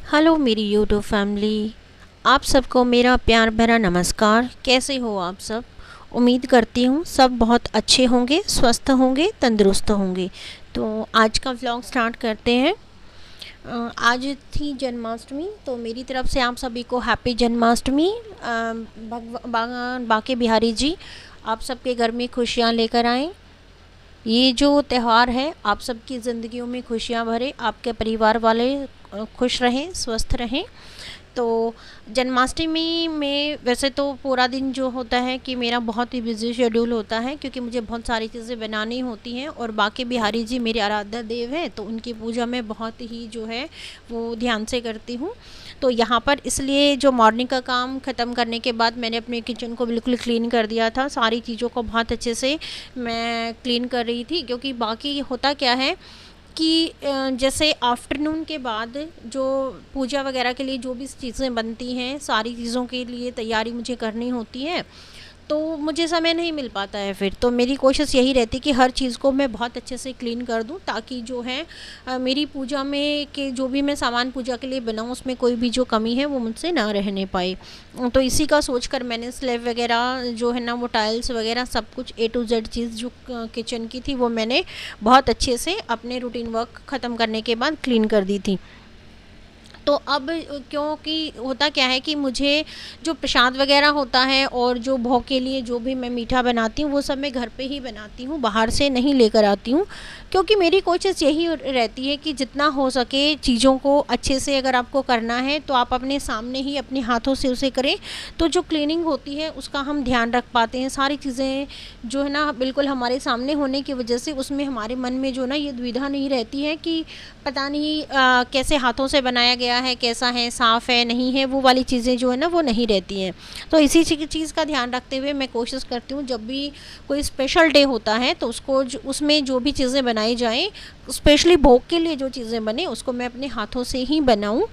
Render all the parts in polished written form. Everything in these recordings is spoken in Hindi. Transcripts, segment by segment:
हेलो मेरी यूट्यूब फैमिली, आप सबको मेरा प्यार भरा नमस्कार। कैसे हो आप सब? उम्मीद करती हूँ सब बहुत अच्छे होंगे, स्वस्थ होंगे, तंदुरुस्त होंगे। तो आज का व्लॉग स्टार्ट करते हैं। आज थी जन्माष्टमी, तो मेरी तरफ से आप सभी को हैप्पी जन्माष्टमी। भगवान बाके बिहारी जी आप सबके घर में खुशियाँ लेकर आएँ। ये जो त्यौहार है आप सबकी ज़िंदगियों में खुशियाँ भरे, आपके परिवार वाले खुश रहें, स्वस्थ रहें। तो जन्माष्टमी में वैसे तो पूरा दिन जो होता है कि मेरा बहुत ही बिजी शेड्यूल होता है, क्योंकि मुझे बहुत सारी चीज़ें बनानी होती हैं और बाके बिहारी जी मेरे आराध्य देव हैं, तो उनकी पूजा मैं बहुत ही जो है वो ध्यान से करती हूँ। तो यहाँ पर इसलिए जो मॉर्निंग का काम ख़त्म करने के बाद मैंने अपने किचन को बिल्कुल क्लीन कर दिया था। सारी चीज़ों को बहुत अच्छे से मैं क्लीन कर रही थी, क्योंकि बाकी होता क्या है कि जैसे आफ्टरनून के बाद जो पूजा वगैरह के लिए जो भी चीज़ें बनती हैं, सारी चीज़ों के लिए तैयारी मुझे करनी होती है, तो मुझे समय नहीं मिल पाता है। फिर तो मेरी कोशिश यही रहती कि हर चीज़ को मैं बहुत अच्छे से क्लीन कर दूं, ताकि जो है मेरी पूजा में के जो भी मैं सामान पूजा के लिए बनाऊं उसमें कोई भी जो कमी है वो मुझसे ना रहने पाए। तो इसी का सोचकर मैंने स्लैब वगैरह जो है ना, वो टाइल्स वगैरह सब कुछ A to Z चीज़ जो किचन की थी वो मैंने बहुत अच्छे से अपने रूटीन वर्क ख़त्म करने के बाद क्लीन कर दी थी। तो अब क्योंकि होता क्या है कि मुझे जो प्रसाद वगैरह होता है और जो भोग के लिए जो भी मैं मीठा बनाती हूँ वो सब मैं घर पे ही बनाती हूँ, बाहर से नहीं लेकर आती हूँ। क्योंकि मेरी कोशिश यही रहती है कि जितना हो सके चीज़ों को अच्छे से अगर आपको करना है तो आप अपने सामने ही अपने हाथों से उसे करें, तो जो क्लीनिंग होती है उसका हम ध्यान रख पाते हैं। सारी चीज़ें जो है ना बिल्कुल हमारे सामने होने की वजह से उसमें हमारे मन में जो ना ये दुविधा नहीं रहती है कि पता नहीं कैसे हाथों से बनाया गया है, कैसा है, साफ़ है नहीं है, वो वाली चीज़ें जो है ना वो नहीं रहती हैं। तो इसी चीज़ का ध्यान रखते हुए मैं कोशिश करती हूँ जब भी कोई स्पेशल डे होता है तो उसको उसमें जो भी चीज़ें बनाई जाएँ, स्पेशली भोग के लिए जो चीज़ें बने उसको मैं अपने हाथों से ही बनाऊँ।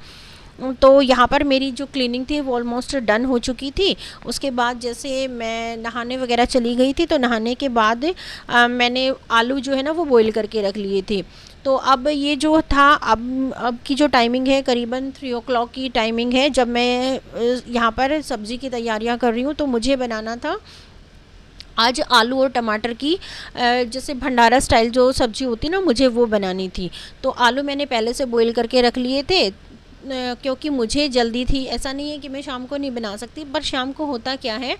तो यहाँ पर मेरी जो क्लीनिंग थी वो ऑलमोस्ट डन हो चुकी थी। उसके बाद जैसे मैं नहाने वगैरह चली गई थी, तो नहाने के बाद मैंने आलू जो है ना वो बॉईल करके रख लिए थे। तो अब ये जो था, अब की जो टाइमिंग है करीबन 3 o'clock की टाइमिंग है, जब मैं यहाँ पर सब्ज़ी की तैयारियाँ कर रही हूँ। तो मुझे बनाना था आज आलू और टमाटर की जैसे भंडारा स्टाइल जो सब्ज़ी होती ना, मुझे वो बनानी थी। तो आलू मैंने पहले से बॉईल करके रख लिए थे, क्योंकि मुझे जल्दी थी। ऐसा नहीं है कि मैं शाम को नहीं बना सकती, पर शाम को होता क्या है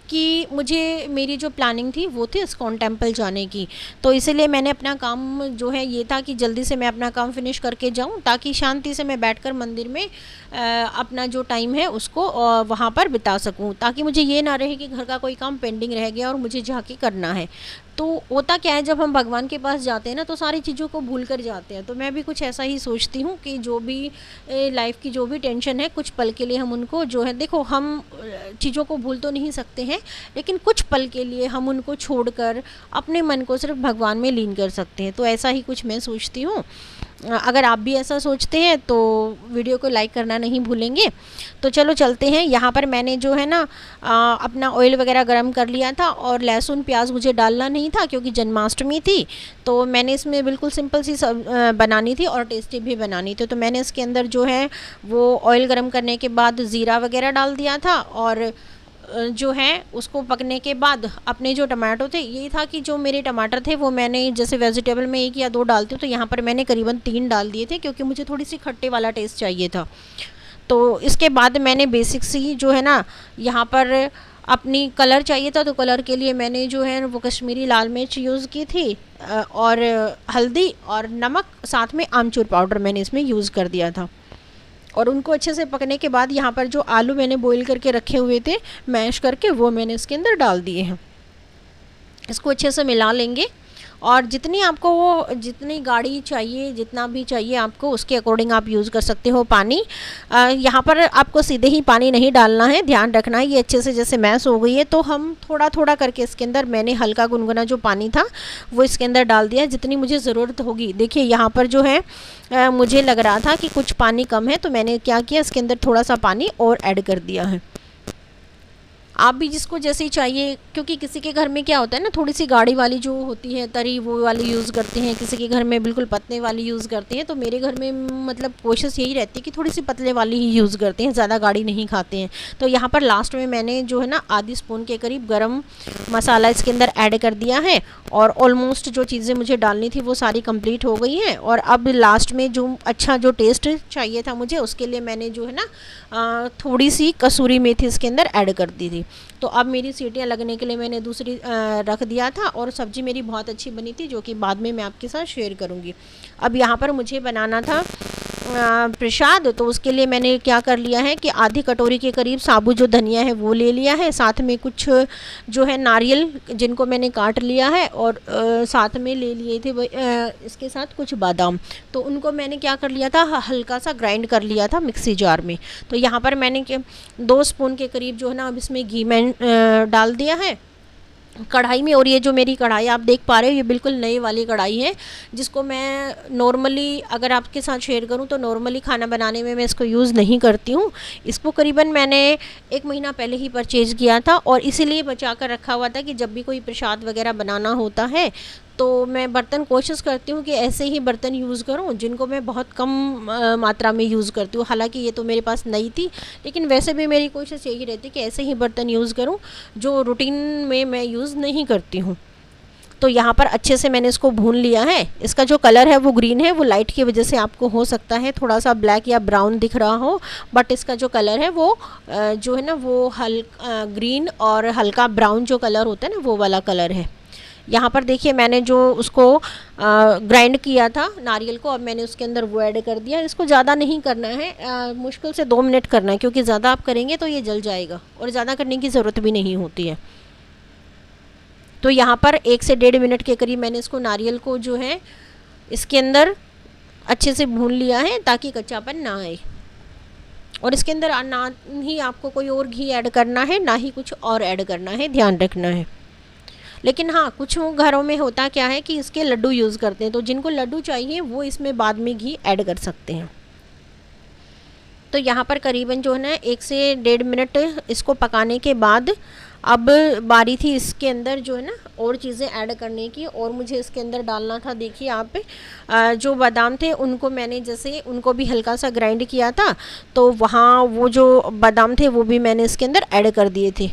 कि मुझे मेरी जो प्लानिंग थी वो थी इस्कॉन टेम्पल जाने की। तो इसीलिए मैंने अपना काम जो है ये था कि जल्दी से मैं अपना काम फिनिश करके जाऊं, ताकि शांति से मैं बैठकर मंदिर में अपना जो टाइम है उसको वहाँ पर बिता सकूं, ताकि मुझे ये ना रहे कि घर का कोई काम पेंडिंग रह गया और मुझे जाके करना है। तो होता क्या है, जब हम भगवान के पास जाते हैं ना तो सारी चीज़ों को भूल कर जाते हैं। तो मैं भी कुछ ऐसा ही सोचती हूँ कि जो भी लाइफ की जो भी टेंशन है, कुछ पल के लिए हम उनको जो है, देखो हम चीज़ों को भूल तो नहीं सकते हैं, लेकिन कुछ पल के लिए हम उनको छोड़कर अपने मन को सिर्फ भगवान में लीन कर सकते हैं। तो ऐसा ही कुछ मैं सोचती हूँ। अगर आप भी ऐसा सोचते हैं तो वीडियो को लाइक करना नहीं भूलेंगे। तो चलो चलते हैं। यहाँ पर मैंने जो है ना अपना ऑयल वगैरह गरम कर लिया था, और लहसुन प्याज मुझे डालना नहीं था क्योंकि जन्माष्टमी थी। तो मैंने इसमें बिल्कुल सिंपल सी सब बनानी थी और टेस्टी भी बनानी थी। तो मैंने इसके अंदर जो है वो ऑयल गरम करने के बाद ज़ीरा वगैरह डाल दिया था, और जो है उसको पकने के बाद अपने जो टमाटो थे, यही था कि जो मेरे टमाटर थे वो मैंने जैसे वेजिटेबल में 1 या 2 डालती हूँ, तो यहाँ पर मैंने करीबन 3 डाल दिए थे, क्योंकि मुझे थोड़ी सी खट्टे वाला टेस्ट चाहिए था। तो इसके बाद मैंने बेसिक सी जो है ना यहाँ पर अपनी कलर चाहिए था, तो कलर के लिए मैंने जो है वो कश्मीरी लाल मिर्च यूज़ की थी, और हल्दी और नमक, साथ में आमचूर पाउडर मैंने इसमें यूज़ कर दिया था। और उनको अच्छे से पकने के बाद यहाँ पर जो आलू मैंने बॉईल करके रखे हुए थे मैश करके, वो मैंने इसके अंदर डाल दिए हैं। इसको अच्छे से मिला लेंगे, और जितनी आपको वो जितनी गाढ़ी चाहिए, जितना भी चाहिए आपको, उसके अकॉर्डिंग आप यूज़ कर सकते हो पानी। यहाँ पर आपको सीधे ही पानी नहीं डालना है, ध्यान रखना है। ये अच्छे से जैसे मैश हो गई है तो हम थोड़ा थोड़ा करके इसके अंदर, मैंने हल्का गुनगुना जो पानी था वो इसके अंदर डाल दिया, जितनी मुझे ज़रूरत होगी। देखिए यहाँ पर जो है मुझे लग रहा था कि कुछ पानी कम है, तो मैंने क्या किया, इसके अंदर थोड़ा सा पानी और ऐड कर दिया है। आप भी जिसको जैसे ही चाहिए, क्योंकि किसी के घर में क्या होता है ना, थोड़ी सी गाढ़ी वाली जो होती है तरी वो वाली यूज़ करते हैं, किसी के घर में बिल्कुल पतले वाली यूज़ करते हैं। तो मेरे घर में मतलब कोशिश यही रहती है कि थोड़ी सी पतले वाली ही यूज़ करते हैं, ज़्यादा गाढ़ी नहीं खाते हैं। तो यहाँ पर लास्ट में मैंने जो है ना आधी स्पून के करीब गरम मसाला इसके अंदर ऐड कर दिया है, और ऑलमोस्ट जो चीज़ें मुझे डालनी थी वो सारी कंप्लीट हो गई हैं। और अब लास्ट में जो अच्छा जो टेस्ट चाहिए था मुझे, उसके लिए मैंने जो है ना थोड़ी सी कसूरी मेथी इसके अंदर ऐड कर दी थी। तो अब मेरी सीटियाँ लगने के लिए मैंने दूसरी रख दिया था, और सब्ज़ी मेरी बहुत अच्छी बनी थी, जो कि बाद में मैं आपके साथ शेयर करूँगी। अब यहाँ पर मुझे बनाना था प्रसाद, तो उसके लिए मैंने क्या कर लिया है कि आधी कटोरी के करीब साबुत जो धनिया है वो ले लिया है, साथ में कुछ जो है नारियल जिनको मैंने काट लिया है, और साथ में ले लिए थे इसके साथ कुछ बादाम। तो उनको मैंने क्या कर लिया था, हल्का सा ग्राइंड कर लिया था मिक्सी जार में। तो यहाँ पर मैंने 2 स्पून के करीब जो है ना अब इसमें घी मैं डाल दिया है कढ़ाई में। और ये जो मेरी कढ़ाई आप देख पा रहे हो, ये बिल्कुल नई वाली कढ़ाई है, जिसको मैं नॉर्मली अगर आपके साथ शेयर करूं तो नॉर्मली खाना बनाने में मैं इसको यूज़ नहीं करती हूं। इसको करीबन मैंने 1 महीना पहले ही परचेज़ किया था, और इसीलिए बचा कर रखा हुआ था कि जब भी कोई प्रसाद वगैरह बनाना होता है तो मैं बर्तन कोशिश करती हूँ कि ऐसे ही बर्तन यूज़ करूँ जिनको मैं बहुत कम मात्रा में यूज़ करती हूँ। हालांकि ये तो मेरे पास नई थी, लेकिन वैसे भी मेरी कोशिश यही रहती कि ऐसे ही बर्तन यूज़ करूँ जो रूटीन में मैं यूज़ नहीं करती हूँ। तो यहाँ पर अच्छे से मैंने इसको भून लिया है। इसका जो कलर है वो ग्रीन है, वो लाइट की वजह से आपको हो सकता है थोड़ा सा ब्लैक या ब्राउन दिख रहा हो, बट इसका जो कलर है वो जो है ना वो हल्का ग्रीन और हल्का ब्राउन जो कलर होता है ना वो वाला कलर है। यहाँ पर देखिए मैंने जो उसको ग्राइंड किया था नारियल को, अब मैंने उसके अंदर वो ऐड कर दिया। इसको ज़्यादा नहीं करना है, मुश्किल से 2 मिनट करना है, क्योंकि ज़्यादा आप करेंगे तो ये जल जाएगा, और ज़्यादा करने की ज़रूरत भी नहीं होती है। तो यहाँ पर 1 से 1.5 मिनट के करीब मैंने इसको नारियल को जो है इसके अंदर अच्छे से भून लिया है, ताकि कच्चापन ना आए। और इसके अंदर ना ही आपको कोई और घी ऐड करना है, ना ही कुछ और ऐड करना है, ध्यान रखना है। लेकिन हाँ, कुछ घरों में होता क्या है कि इसके लड्डू यूज़ करते हैं, तो जिनको लड्डू चाहिए वो इसमें बाद में घी ऐड कर सकते हैं। तो यहाँ पर करीबन जो है ना 1 से 1.5 मिनट इसको पकाने के बाद अब बारी थी इसके अंदर जो है ना और चीज़ें ऐड करने की। और मुझे इसके अंदर डालना था, देखिए आप जो बादाम थे उनको मैंने जैसे उनको भी हल्का सा ग्राइंड किया था, तो वहाँ वो जो बादाम थे वो भी मैंने इसके अंदर ऐड कर दिए थे,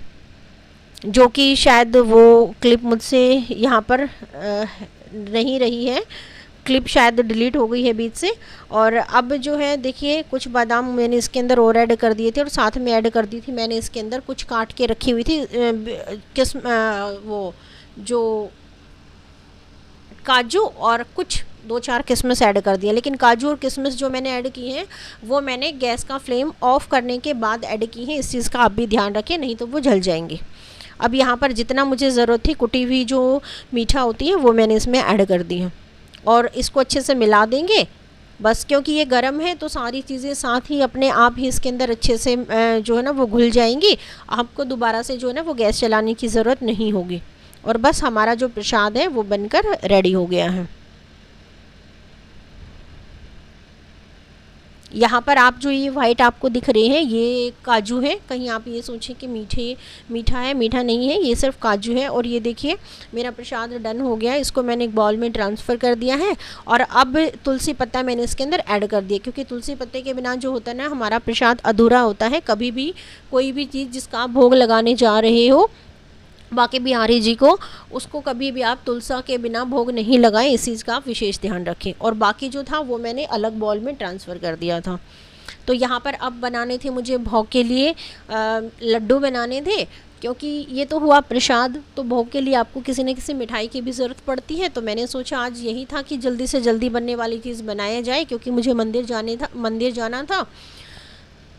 जो कि शायद वो क्लिप मुझसे यहाँ पर नहीं रही है, क्लिप शायद डिलीट हो गई है बीच से। और अब जो है देखिए कुछ बादाम मैंने इसके अंदर और ऐड कर दिए थे, और साथ में ऐड कर दी थी मैंने इसके अंदर कुछ काट के रखी हुई थी वो जो काजू, और कुछ 2-4 किशमिश ऐड कर दिया। लेकिन काजू और किशमिश जो मैंने ऐड की हैं वो मैंने गैस का फ्लेम ऑफ करने के बाद ऐड की हैं। इस चीज़ का आप भी ध्यान रखें, नहीं तो वो जल जाएंगे। अब यहाँ पर जितना मुझे ज़रूरत थी कुटी हुई जो मीठा होती है वो मैंने इसमें ऐड कर दी है, और इसको अच्छे से मिला देंगे बस। क्योंकि ये गर्म है तो सारी चीज़ें साथ ही अपने आप ही इसके अंदर अच्छे से जो है ना वो घुल जाएंगी। आपको दोबारा से जो है ना वो गैस चलाने की ज़रूरत नहीं होगी, और बस हमारा जो प्रसाद है वो बनकर रेडी हो गया है। यहाँ पर आप जो ये वाइट आपको दिख रहे हैं ये काजू है, कहीं आप ये सोचें कि मीठा है, मीठा नहीं है, ये सिर्फ काजू है। और ये देखिए मेरा प्रसाद डन हो गया, इसको मैंने एक बाउल में ट्रांसफ़र कर दिया है। और अब तुलसी पत्ता मैंने इसके अंदर ऐड कर दिया, क्योंकि तुलसी पत्ते के बिना जो होता है ना हमारा प्रसाद अधूरा होता है। कभी भी कोई भी चीज़ जिसका आप भोग लगाने जा रहे हो बाकी बिहारी जी को, उसको कभी भी आप तुलसा के बिना भोग नहीं लगाएं, इस चीज़ का आप विशेष ध्यान रखें। और बाकी जो था वो मैंने अलग बॉल में ट्रांसफ़र कर दिया था। तो यहाँ पर अब बनाने थे मुझे भोग के लिए लड्डू बनाने थे, क्योंकि ये तो हुआ प्रसाद, तो भोग के लिए आपको किसी न किसी मिठाई की भी ज़रूरत पड़ती है। तो मैंने सोचा आज यही था कि जल्दी से जल्दी बनने वाली चीज़ बनाया जाए, क्योंकि मुझे मंदिर जाना था।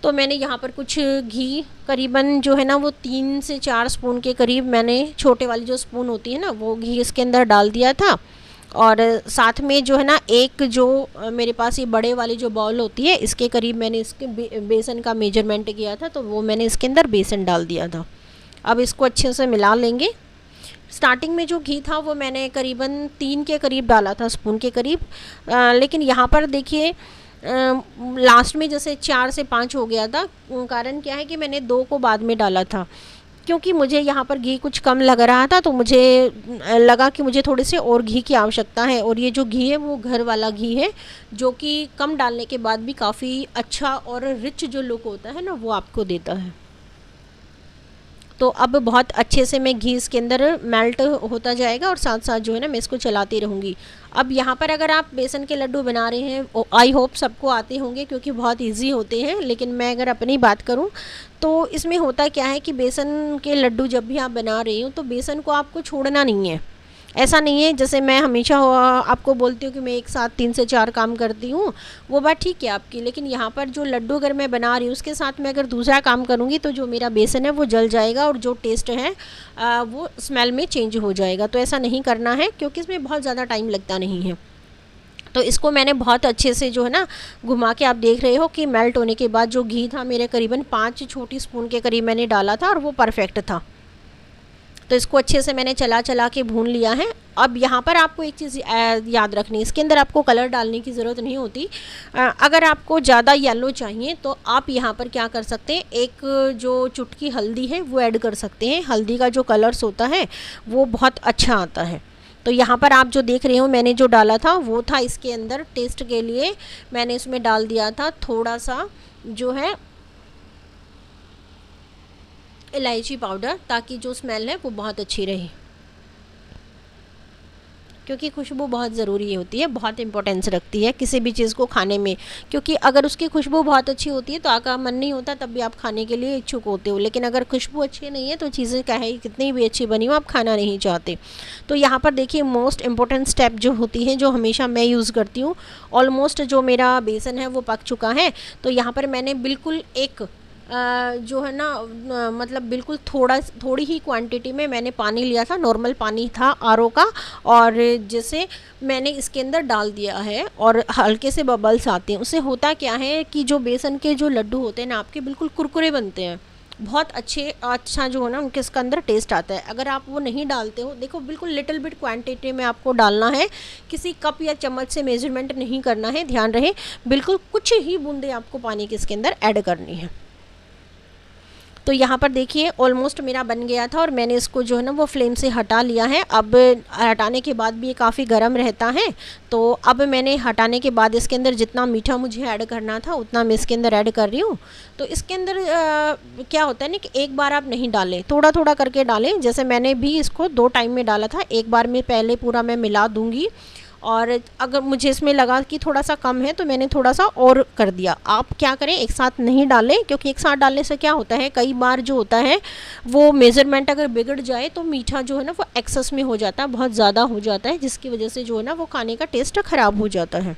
तो मैंने यहाँ पर कुछ घी करीबन जो है ना वो 3 से 4 स्पून के करीब मैंने, छोटे वाली जो स्पून होती है ना वो घी इसके अंदर डाल दिया था। और साथ में जो है ना एक जो मेरे पास ये बड़े वाली जो बाउल होती है इसके करीब मैंने इसके बेसन का मेजरमेंट किया था, तो वो मैंने इसके अंदर बेसन डाल दिया था। अब इसको अच्छे से मिला लेंगे। स्टार्टिंग में जो घी था वो मैंने करीबन 3 के करीब डाला था, स्पून के करीब, लेकिन यहाँ पर देखिए लास्ट में जैसे 4 से 5 हो गया था। कारण क्या है कि मैंने 2 को बाद में डाला था, क्योंकि मुझे यहाँ पर घी कुछ कम लग रहा था, तो मुझे लगा कि मुझे थोड़े से और घी की आवश्यकता है। और ये जो घी है वो घर वाला घी है, जो कि कम डालने के बाद भी काफ़ी अच्छा और रिच जो लुक होता है ना वो आपको देता है। तो अब बहुत अच्छे से मैं घी इसके अंदर मेल्ट होता जाएगा और साथ साथ जो है ना मैं इसको चलाती रहूँगी। अब यहाँ पर अगर आप बेसन के लड्डू बना रहे हैं, आई होप सबको आते होंगे क्योंकि बहुत इजी होते हैं, लेकिन मैं अगर अपनी बात करूँ तो इसमें होता क्या है कि बेसन के लड्डू जब भी आप बना रही हो तो बेसन को आपको छोड़ना नहीं है। ऐसा नहीं है जैसे मैं हमेशा आपको बोलती हूँ कि मैं एक साथ 3 से 4 काम करती हूँ, वो बात ठीक है आपकी, लेकिन यहाँ पर जो लड्डू अगर मैं बना रही हूँ उसके साथ मैं अगर दूसरा काम करूँगी तो जो मेरा बेसन है वो जल जाएगा और जो टेस्ट है वो स्मेल में चेंज हो जाएगा। तो ऐसा नहीं करना है क्योंकि इसमें बहुत ज़्यादा टाइम लगता नहीं है। तो इसको मैंने बहुत अच्छे से जो है ना घुमा के, आप देख रहे हो कि मेल्ट होने के बाद जो घी था मेरे करीबन 5 छोटी स्पून के करीब मैंने डाला था और वो परफेक्ट था। तो इसको अच्छे से मैंने चला चला के भून लिया है। अब यहाँ पर आपको एक चीज़ याद रखनी है, इसके अंदर आपको कलर डालने की ज़रूरत नहीं होती। अगर आपको ज़्यादा येलो चाहिए तो आप यहाँ पर क्या कर सकते हैं, एक जो चुटकी हल्दी है वो ऐड कर सकते हैं। हल्दी का जो कलर्स होता है वो बहुत अच्छा आता है। तो यहाँ पर आप जो देख रहे हो मैंने जो डाला था वो था इसके अंदर टेस्ट के लिए मैंने इसमें डाल दिया था थोड़ा सा जो है इलायची पाउडर, ताकि जो स्मेल है वो बहुत अच्छी रहे, क्योंकि खुशबू बहुत ज़रूरी होती है, बहुत इंपॉर्टेंस रखती है किसी भी चीज़ को खाने में। क्योंकि अगर उसकी खुशबू बहुत अच्छी होती है तो आपका मन नहीं होता, तब भी आप खाने के लिए इच्छुक होते हो, लेकिन अगर खुशबू अच्छी नहीं है तो चीज़ें चाहे कितनी भी अच्छी बनी हो आप खाना नहीं चाहते। तो यहाँ पर देखिए मोस्ट इम्पॉर्टेंट स्टेप जो होती है, जो हमेशा मैं यूज़ करती हूँ, ऑलमोस्ट जो मेरा बेसन है वो पक चुका है। तो यहाँ पर मैंने बिल्कुल एक जो है ना मतलब बिल्कुल थोड़ी ही क्वांटिटी में मैंने पानी लिया था, नॉर्मल पानी था आरओ का, और जैसे मैंने इसके अंदर डाल दिया है और हल्के से बबल्स आते हैं। उससे होता क्या है कि जो बेसन के जो लड्डू होते हैं ना आपके बिल्कुल कुरकुरे बनते हैं, बहुत अच्छा जो है ना उनके इसका अंदर टेस्ट आता है। अगर आप वो नहीं डालते हो, देखो बिल्कुल लिटिल बिट क्वांटिटी में आपको डालना है, किसी कप या चम्मच से मेजरमेंट नहीं करना है, ध्यान रहे। बिल्कुल कुछ ही बूंदे आपको पानी के इसके अंदर ऐड करनी है। तो यहाँ पर देखिए ऑलमोस्ट मेरा बन गया था और मैंने इसको जो है ना वो फ्लेम से हटा लिया है। अब हटाने के बाद भी ये काफ़ी गर्म रहता है, तो अब मैंने हटाने के बाद इसके अंदर जितना मीठा मुझे ऐड करना था उतना मैं इसके अंदर ऐड कर रही हूँ। तो इसके अंदर क्या होता है ना कि एक बार आप नहीं डालें, थोड़ा थोड़ा करके डालें। जैसे मैंने भी इसको 2 टाइम में डाला था, एक बार में पहले पूरा मैं मिला दूँगी, और अगर मुझे इसमें लगा कि थोड़ा सा कम है तो मैंने थोड़ा सा और कर दिया। आप क्या करें, एक साथ नहीं डालें, क्योंकि एक साथ डालने से क्या होता है, कई बार जो होता है वो मेज़रमेंट अगर बिगड़ जाए तो मीठा जो है ना वो एक्सेस में हो जाता है, बहुत ज़्यादा हो जाता है, जिसकी वजह से जो है ना वो खाने का टेस्ट ख़राब हो जाता है।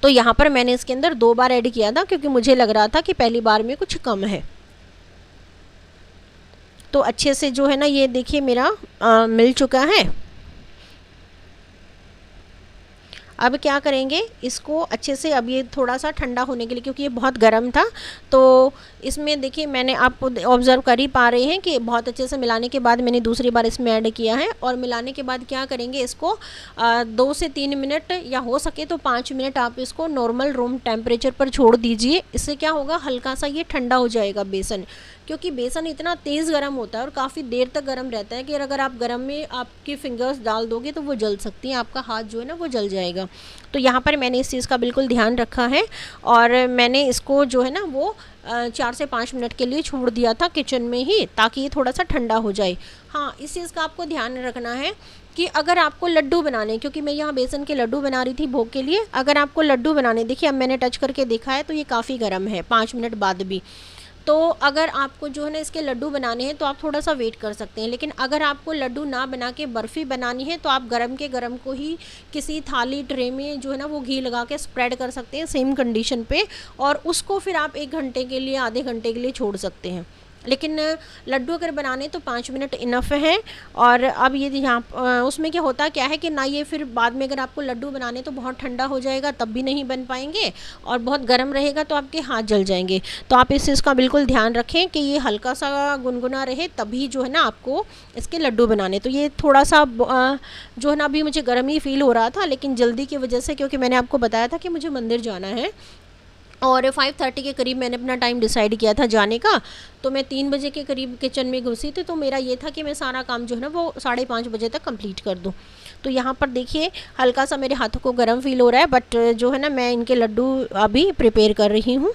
तो यहाँ पर मैंने इसके अंदर 2 बार ऐड किया था, क्योंकि मुझे लग रहा था कि पहली बार में कुछ कम है। तो अच्छे से जो है ना ये देखिए मेरा मिल चुका है। अब क्या करेंगे, इसको अच्छे से, अब ये थोड़ा सा ठंडा होने के लिए, क्योंकि ये बहुत गर्म था, तो इसमें देखिए मैंने आपको ऑब्ज़र्व कर ही पा रहे हैं कि बहुत अच्छे से मिलाने के बाद मैंने दूसरी बार इसमें ऐड किया है। और मिलाने के बाद क्या करेंगे, इसको 2 से 3 मिनट या हो सके तो 5 मिनट आप इसको नॉर्मल रूम टेम्परेचर पर छोड़ दीजिए। इससे क्या होगा, हल्का सा ये ठंडा हो जाएगा बेसन, क्योंकि बेसन इतना तेज़ गर्म होता है और काफ़ी देर तक गर्म रहता है कि अगर आप गर्म में आपकी फिंगर्स डाल दोगे तो वो जल सकती हैं, आपका हाथ जो है ना वो जल जाएगा। तो यहाँ पर मैंने इस चीज़ का बिल्कुल ध्यान रखा है और मैंने इसको जो है ना वो 4 से 5 मिनट के लिए छोड़ दिया था किचन में ही, ताकि ये थोड़ा सा ठंडा हो जाए। हाँ, इस चीज़ का आपको ध्यान रखना है कि अगर आपको लड्डू बनाने, क्योंकि मैं यहाँ बेसन के लड्डू बना रही थी भोग के लिए, अगर आपको लड्डू बनाने, देखिए अब मैंने टच करके देखा है तो ये काफ़ी गर्म है 5 मिनट बाद भी। तो अगर आपको जो है ना इसके लड्डू बनाने हैं तो आप थोड़ा सा वेट कर सकते हैं, लेकिन अगर आपको लड्डू ना बना के बर्फ़ी बनानी है तो आप गरम के गरम को ही किसी थाली ट्रे में जो है ना वो घी लगा के स्प्रेड कर सकते हैं सेम कंडीशन पे, और उसको फिर आप 1 घंटे के लिए, आधे घंटे के लिए छोड़ सकते हैं। लेकिन लड्डू अगर बनाने तो 5 मिनट इनफ है। और अब ये यहाँ उसमें क्या होता क्या है कि ना ये फिर बाद में अगर आपको लड्डू बनाने तो बहुत ठंडा हो जाएगा, तब भी नहीं बन पाएंगे, और बहुत गर्म रहेगा तो आपके हाथ जल जाएंगे। तो आप इस चीज़ का बिल्कुल ध्यान रखें कि ये हल्का सा गुनगुना रहे, तभी जो है ना आपको इसके लड्डू बनाने। तो ये थोड़ा सा जो है ना अभी मुझे गर्म ही फील हो रहा था, लेकिन जल्दी की वजह से, क्योंकि मैंने आपको बताया था कि मुझे मंदिर जाना है, और 5:30 के करीब मैंने अपना टाइम डिसाइड किया था जाने का। तो मैं 3 बजे के करीब किचन में घुसी थी, तो मेरा ये था कि मैं सारा काम जो है ना वो 5:30 बजे तक कंप्लीट कर दूँ। तो यहाँ पर देखिए हल्का सा मेरे हाथों को गर्म फील हो रहा है, बट जो है ना मैं इनके लड्डू अभी प्रिपेयर कर रही हूँ।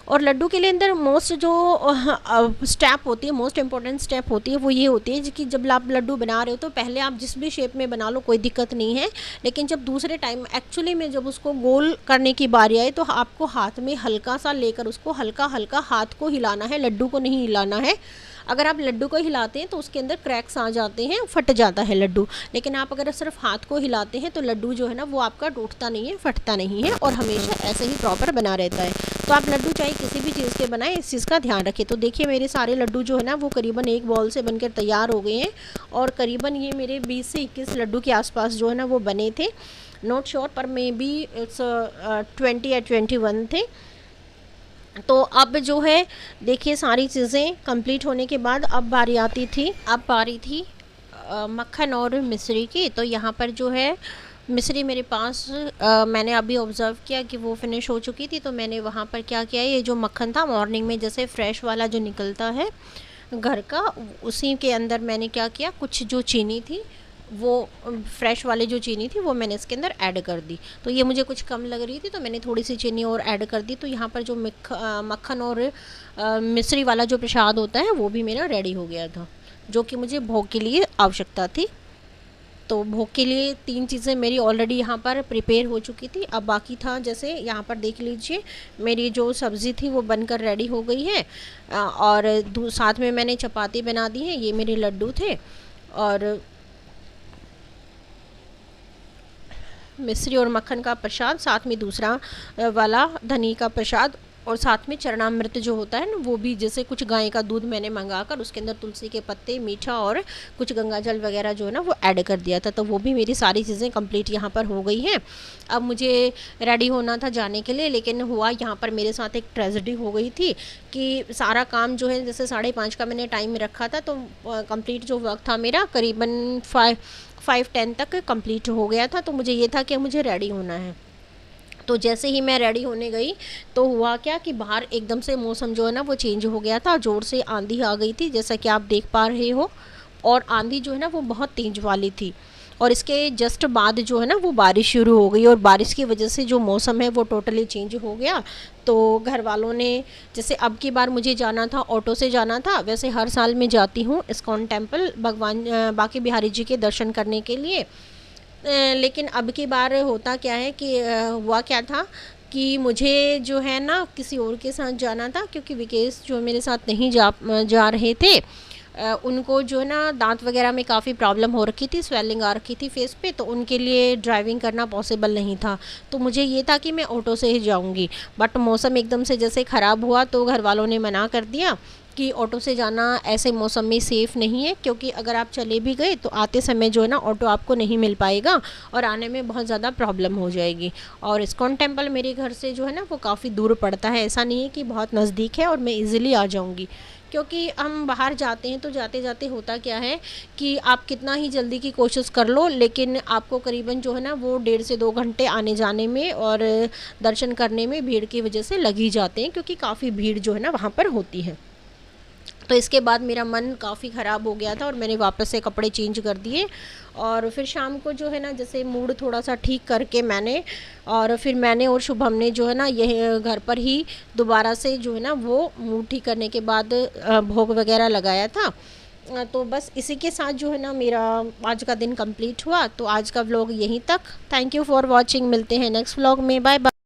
और लड्डू के लिए अंदर मोस्ट जो स्टेप होती है, मोस्ट इम्पॉर्टेंट स्टेप होती है, वो ये होती है कि जब आप लड्डू बना रहे हो तो पहले आप जिस भी शेप में बना लो कोई दिक्कत नहीं है, लेकिन जब दूसरे टाइम एक्चुअली में जब उसको गोल करने की बारी आए तो आपको हाथ में हल्का सा लेकर उसको हल्का हल्का हाथ को हिलाना है, लड्डू को नहीं हिलाना है। अगर आप लड्डू को हिलाते हैं तो उसके अंदर क्रैक्स आ जाते हैं, फट जाता है लड्डू। लेकिन आप अगर सिर्फ हाथ को हिलाते हैं तो लड्डू जो है ना वो आपका टूटता नहीं है, फटता नहीं है और हमेशा ऐसे ही प्रॉपर बना रहता है। तो आप लड्डू चाहे किसी भी चीज़ के बनाएं, इस चीज़ का ध्यान रखें। तो देखिए मेरे सारे लड्डू जो है ना वो करीबन एक बॉल से बनकर तैयार हो गए हैं और करीबन ये मेरे 20 से 21 लड्डू के आसपास जो है ना वो बने थे, नॉट श्योर, पर मे बी इट्स 20 या 21 थे। तो अब जो है देखिए सारी चीज़ें कंप्लीट होने के बाद अब बारी थी मक्खन और मिश्री की। तो यहाँ पर जो है मिश्री मेरे पास मैंने अभी ऑब्ज़र्व किया कि वो फिनिश हो चुकी थी। तो मैंने वहाँ पर क्या किया, ये जो मक्खन था मॉर्निंग में जैसे फ्रेश वाला जो निकलता है घर का, उसी के अंदर मैंने क्या किया, कुछ जो चीनी थी वो फ्रेश वाली जो चीनी थी वो मैंने इसके अंदर ऐड कर दी। तो ये मुझे कुछ कम लग रही थी तो मैंने थोड़ी सी चीनी और ऐड कर दी। तो यहाँ पर जो मक्खन और मिश्री वाला जो प्रसाद होता है वो भी मेरा रेडी हो गया था, जो कि मुझे भोग के लिए आवश्यकता थी। तो भोग के लिए 3 चीज़ें मेरी ऑलरेडी यहाँ पर प्रिपेयर हो चुकी थी। अब बाकी था, जैसे यहाँ पर देख लीजिए मेरी जो सब्ज़ी थी वो बनकर रेडी हो गई है और साथ में मैंने चपाती बना दी है। ये मेरे लड्डू थे और मिश्री और मक्खन का प्रसाद, साथ में दूसरा वाला धनी का प्रसाद और साथ में चरणामृत जो होता है ना वो भी, जैसे कुछ गाय का दूध मैंने मंगाकर उसके अंदर तुलसी के पत्ते, मीठा और कुछ गंगा जल वगैरह जो है ना वो ऐड कर दिया था। तो वो भी मेरी सारी चीज़ें कंप्लीट यहाँ पर हो गई हैं। अब मुझे रेडी होना था जाने के लिए, लेकिन हुआ यहाँ पर मेरे साथ एक ट्रेजेडी हो गई थी कि सारा काम जो है जैसे 5:30 का मैंने टाइम रखा था, तो कंप्लीट जो वक्त था मेरा करीबन 5:10 तक कंप्लीट हो गया था। तो मुझे ये था कि मुझे रेडी होना है। तो जैसे ही मैं रेडी होने गई तो हुआ क्या कि बाहर एकदम से मौसम जो है ना वो चेंज हो गया था, ज़ोर से आंधी आ गई थी जैसा कि आप देख पा रहे हो। और आंधी जो है ना वो बहुत तेज वाली थी और इसके जस्ट बाद जो है ना वो बारिश शुरू हो गई और बारिश की वजह से जो मौसम है वो टोटली चेंज हो गया। तो घर वालों ने, जैसे अब की बार मुझे जाना था, ऑटो से जाना था, वैसे हर साल मैं जाती हूँ इस्कॉन टेम्पल भगवान बांके बिहारी जी के दर्शन करने के लिए, लेकिन अब की बार होता क्या है कि हुआ क्या था कि मुझे जो है ना किसी और के साथ जाना था, क्योंकि विकेश जो मेरे साथ नहीं जा रहे थे, उनको जो है ना दांत वगैरह में काफ़ी प्रॉब्लम हो रखी थी, स्वेलिंग आ रखी थी फेस पे, तो उनके लिए ड्राइविंग करना पॉसिबल नहीं था। तो मुझे ये था कि मैं ऑटो से ही जाऊंगी, बट मौसम एकदम से जैसे ख़राब हुआ तो घर वालों ने मना कर दिया कि ऑटो से जाना ऐसे मौसम में सेफ़ नहीं है, क्योंकि अगर आप चले भी गए तो आते समय जो है ना ऑटो आपको नहीं मिल पाएगा और आने में बहुत ज़्यादा प्रॉब्लम हो जाएगी। और इस्कॉन टेम्पल मेरे घर से जो है ना वो काफ़ी दूर पड़ता है, ऐसा नहीं है कि बहुत नज़दीक है और मैं इजीली आ जाऊंगी। क्योंकि हम बाहर जाते हैं तो जाते जाते होता क्या है कि आप कितना ही जल्दी की कोशिश कर लो, लेकिन आपको करीबन जो है ना वो 1.5 से 2 घंटे आने जाने में और दर्शन करने में भीड़ की वजह से लग ही जाते हैं, क्योंकि काफ़ी भीड़ जो है ना वहाँ पर होती है। तो इसके बाद मेरा मन काफ़ी ख़राब हो गया था और मैंने वापस से कपड़े चेंज कर दिए और फिर शाम को जो है ना जैसे मूड थोड़ा सा ठीक करके मैंने और शुभम ने जो है ना यह घर पर ही दोबारा से जो है ना वो मूड ठीक करने के बाद भोग वगैरह लगाया था। तो बस इसी के साथ जो है ना मेरा आज का दिन कंप्लीट हुआ। तो आज का व्लॉग यहीं तक। Thank you for watching. मिलते हैं नेक्स्ट व्लॉग में। Bye bye.